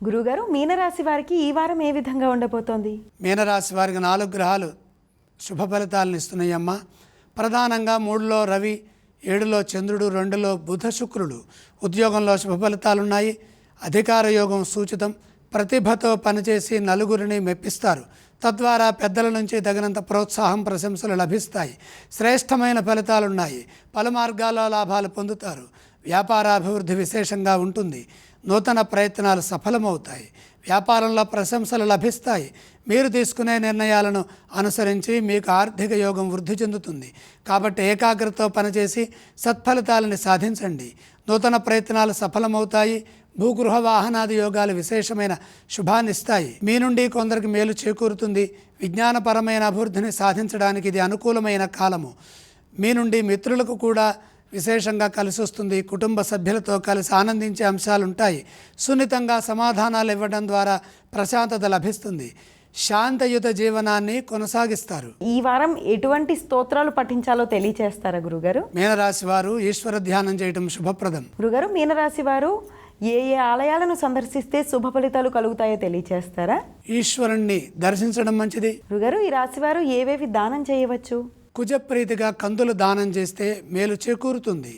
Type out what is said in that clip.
గురుగారు, మీనరాశి వారికి ఈ వారం ఏ విధంగా ఉండబోతోంది? మీనరాశి వారికి 4 గ్రహాలు శుభ ఫలితాలను ఇస్తున్నాయమ్మా. ప్రధానంగా 3లో రవి, 7లో చంద్రుడు, 2లో బుధ శుక్రుడు. ఉద్యోగంలో శుభ ఫలితాలున్నాయి. అధికార యోగం సూచితం. ప్రతిభతో పనిచేసి నలుగురిని మెప్పిస్తారు. తద్వారా పెద్దల నుంచి తగినంత ప్రోత్సాహం, ప్రశంసలు లభిస్తాయి. శ్రేష్టమైన ఫలితాలున్నాయి. పలు మార్గాల్లో లాభాలు పొందుతారు. వ్యాపారాభివృద్ధి విశేషంగా ఉంటుంది. నూతన ప్రయత్నాలు సఫలమవుతాయి. వ్యాపారంలో ప్రశంసలు లభిస్తాయి. మీరు తీసుకునే నిర్ణయాలను అనుసరించి మీకు ఆర్థిక యోగం వృద్ధి చెందుతుంది. కాబట్టి ఏకాగ్రతతో పనిచేసి సత్ఫలితాలను సాధించండి. నూతన ప్రయత్నాలు సఫలమవుతాయి. భూగృహ వాహనాది యోగాలు విశేషమైన శుభాన్నిస్తాయి. మీ నుండి కొందరికి మేలు చేకూరుతుంది. విజ్ఞానపరమైన అభివృద్ధిని సాధించడానికి ఇది అనుకూలమైన కాలము. మీ నుండి మిత్రులకు కూడా విశేషంగా కలిసి వస్తుంది. కుటుంబ సభ్యులతో కలిసి ఆనందించే అంశాలుంటాయి. సున్నితంగా సమాధానాలు ఇవ్వడం ద్వారా ప్రశాంతత లభిస్తుంది. శాంతయుత జీవనాన్ని కొనసాగిస్తారు. ఈ వారం ఎటువంటి స్తోత్రాలు పఠించాలో తెలియచేస్తారా గురుగారు? మీనరాశి వారు ఈశ్వర ధ్యానం చేయటం శుభప్రదం. గురుగారు, మీనరాశి వారు ఏ ఆలయాలను సందర్శిస్తే శుభ ఫలితాలు కలుగుతాయో తెలియచేస్తారా? ఈశ్వరుణ్ణి దర్శించడం మంచిది. గురుగారు, ఈ రాశి వారు ఏవేవి దానం చేయవచ్చు? కుజప్రీతిగా కందులు దానం చేస్తే మేలు చేకూరుతుంది.